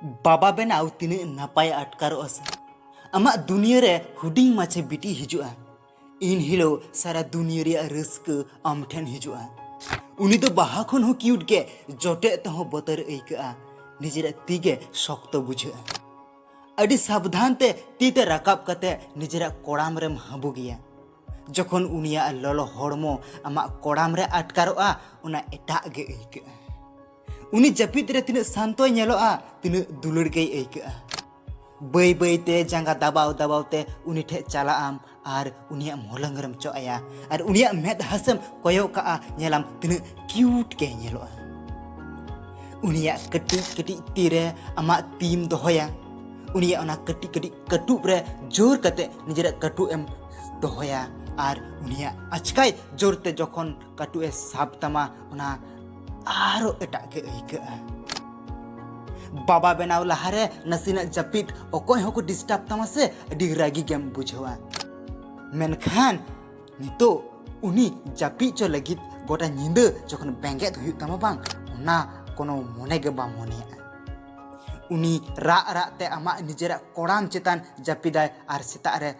बाबा बेनाव तीन नपाय अटकारों से आमा दुनिया रे हुडिंग माचे बिटी हिजुआ इन हिलो सारा दुनिया रे रस्क आम ठेन हिजुआ उनी तो बाहा खन हो क्यूट के जोटे तहो बतर ऐका निजेरा तीगे शक्त बुझा अडी सावधान ते तीते राकाब कते निजेरा कोड़ाम रे हाबु गया जखन उनिया ललो हड़मो आमा कोड़ाम रे अटकारोआ उना एटा गे ऐका उनी जपित रे तिना शांतो नेलोआ तिना दुलड़ गई ऐका बै बैते जांगा दबाव दबाव ते उनी ठे चला आम आर उनिया मोलंगरम चोया आर उनिया मेद हसम कोयो का नेलाम तिना क्यूट के नेलोआ उनिया कटी कटी तीरे आमा तीम दोहोया उनिया ओना कटी कटी कटुब रे जोर कते निजेरा कटु एम दोहोया आर उनिया अचकाय जोरते जखन कटु ए साब तमा ओना आरो एटा के ऐका बाबा बेनाव लहारे नसीना जपित ओकोय होको डिस्टर्ब तमा से अडी रागी गेम बुझवा मेनखान नितो उनी जपि चो लगित गोटा निंद जखन बेंगेत हुयु तमा बांग ओना कोनो मोने गे बा मोने उनी रा रा ते आमा निजेरा कोड़ाम चेतान जपिदाय आर सेता रे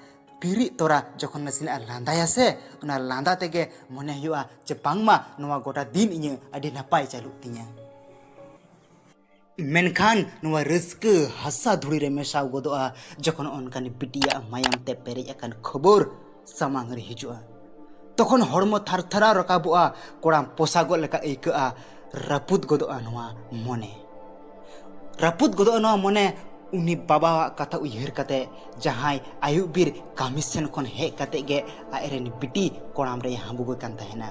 पिरी तोरा जखन नसीना लांदाया से ओना लांदा तेगे मोने हुआ जे बांगमा नोवा गोटा दिन इnye अडी नपाय चालू तिnya मेनखान नोवा रस्क हसा धुड़ी रे मेसाव गोदोआ जखन ओनकानी बिटिया मायाम ते पेरेज अकान खबर सामांग रे हिजुआ तखन हड़मो थारथारा रकाबोआ कोड़ाम पोसागो लेका ऐका रापुत गोदोआ नोवा मोने रापुत गोदोआ नोवा मोने उनी बाबा कथा उयहर कते जहाय आयुबीर कामिसन खन हे कते गे आयरेन बिटी कोड़ाम रे हाबुगो कान तहेना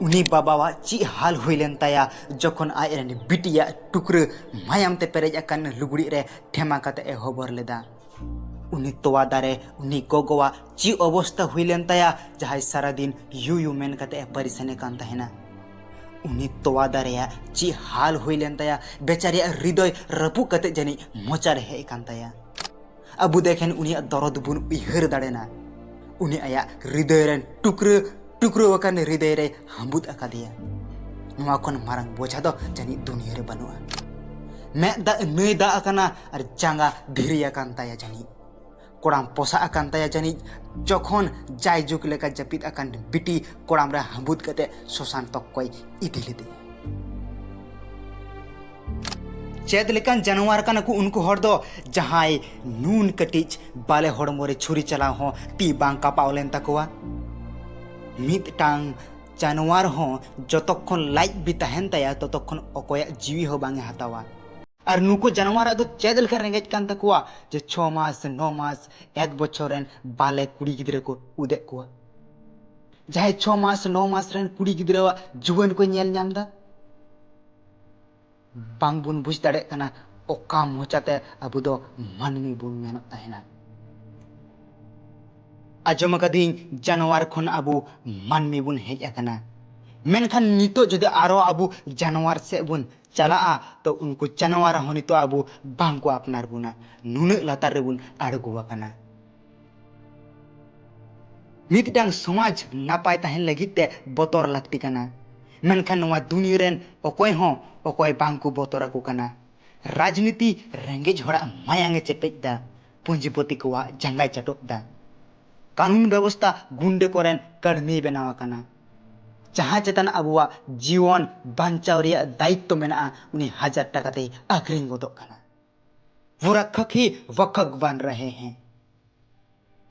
उनी बाबावा ची हाल हुइलेन ताया जखन आयरेन बिटिया टुकरे मायाम ते पेरेज अकान लुगड़ी रे ठेमा कते ए होबर लेदा उनी तोवा दारे उनी गोगोवा ची अवस्था हुइलेन ताया जहाय सारा दिन यू मेन कते परिसने कान तहेना उनी तोवा दारेया ची हाल हुइलेन ताया बेचारिया हृदय रपु कते जनी मोचार हे कान ताया अबु देखेन उनी दरद बुन उयहर दाड़ेना उनी आया हृदय रेन टुकरे टुकरो वकान हृदय रे हांबुत अकादिया नोवा खन मारंग बोझा दो जनी दुनिया रे बनुआ मे दा नई दा अकाना आर जांगा धीरिया कान ताया जनी कोड़ाम पोसा अकान ताया जनी जखन जाय जुग लेका जपित अकान बिटी कोड़ाम रे हांबुत कते शोषण तक कोई इदिलिदे चेद लेकान जानवर काना को उनको हर दो जहाय नून कटिच बाले हड़मो रे छुरी चला हो ती बांग कापावलेन तकवा मिदटांग जानवर हो जतक्षण लाइट भी तहन ताया ततक्षण अकोया जीवी हो बांगे हतावा और नुको जानवर दो चेद लेका रेंगेज कान तकवा जे 6 मास 9 मास 1 बछर रेन बाले कुड़ी गिद्रे को उदे को जहाय 6 मास 9 मास रेन कुड़ी गिद्रेवा जुवन को नेल नामदा बांग बुन बुझ दाड़े कना ओका मोचाते अबु दो मानमी बुन मेनो तहेना आजम कदिं जानवर खन अबु मानमी बुन हेज अकना मेनखान नितो जदि आरो अबु जानवर से बुन चला तो उनको जानवर हो नितो अबु बांग को अपनार बुना नुने लातार रे बुन आड़गो अकना मिदटांग समाज नापाय तहन लगिते बतर लागती कना मेनखान नवा दुनिया रेन अकोय हो अकोय बांग को बतर को कना राजनीति रेंगेज हड़ा मायांगे चेपेज दा पूंजीपति को जंगाय चटोक दा कानून व्यवस्था गुंडे कोरेन कर्मी बनावा कना जहां चेतन अबुआ जीवन बांचाव रिया दायित्व मेना उनी 1000 टाका ते आखरिंग गोदो कना पूरा खखी वखक बन रहे हैं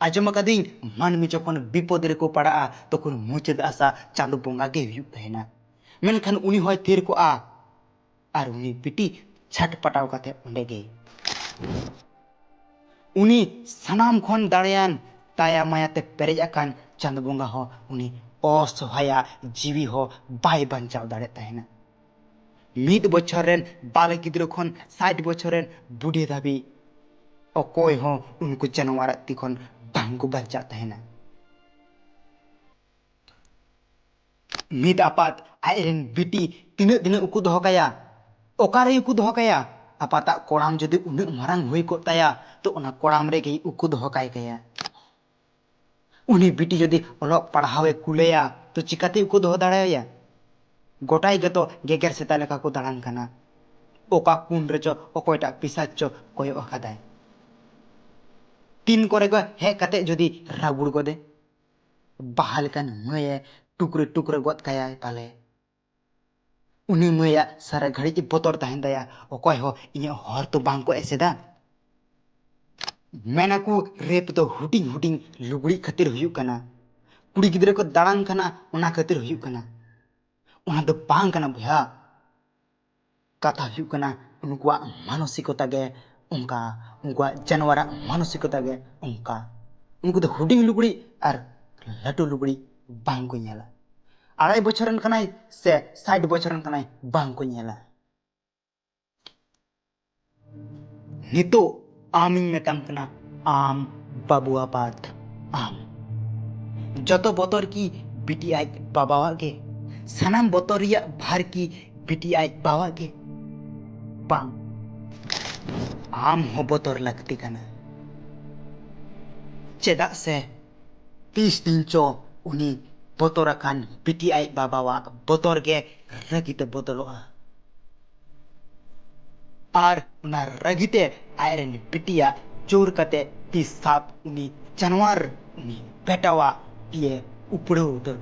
आजम कदिं मानमी जखन विपद रे को पड़ा तखन मुचद आशा चालू बोंगा गे हुयु तहेना मेनखान उनी होय थेर को आर उनी पिटी छट पटाव कते उंडे गे उनी सनाम खन दाड़ियान ताया मायाते पेरेज अकान चांद बोंगा हो उनी असहाया जीवी हो बाय बंचाव दाड़े तहेना मिद बछर रेन बाल गिद्रो खन 60 बछर रेन बुढ़ी धाबी अकोय हो उनको जानवर तिखन बांगो बंचा तहेना मिद आपात आयरेन बिटी तिने दिने उकु दोहो काया ओकारे उकु दोहो काया आपाता कोड़ाम जदि उन्नत मारंग हुई को ताया तो उना कोड़ाम रे गे उकु दोहो काय काया उनी बिटी जदि अलग पढ़ावे कुलेया तो चिकाते उकु दोहो दाड़ाया गोटाई गतो गेगर सेता लेका को दाड़ान कना oka kun recho okoyta pisacho koyo akadai. Tin kore go he kate jodi rabur gode bahal kan moye tukre tukre got kaya pale. Uni moya sara ghadi botor tahen daya okoy ho inya hor to bang ko eseda. Menaku rep to huding huding luguri khatir huyuk kana. Kuri gidre ko dalang kana ona khatir huyuk kana. Ona do bang kana bhya. Kata huyuk kana unkua manosikota ge onka unkua janwara manosikota ge onka. Unku do huding luguri ar latu luguri bang ko nyala. Arai bocoran kanai se side bocoran kanai bang ko nyala. Nito aming metam kana am babu apat am. Joto botor ki biti aj babawa ge. Sanam botoria bhar ki biti aj bawa ge. Bang. Am ho botor lakti kana. Cedak se 30 din cho uni botorakan biti aj babawa botor ge ragite botoloa. Ar una ragite airen bitia chur kate pisap uni janwar uni betawa pie upro utar.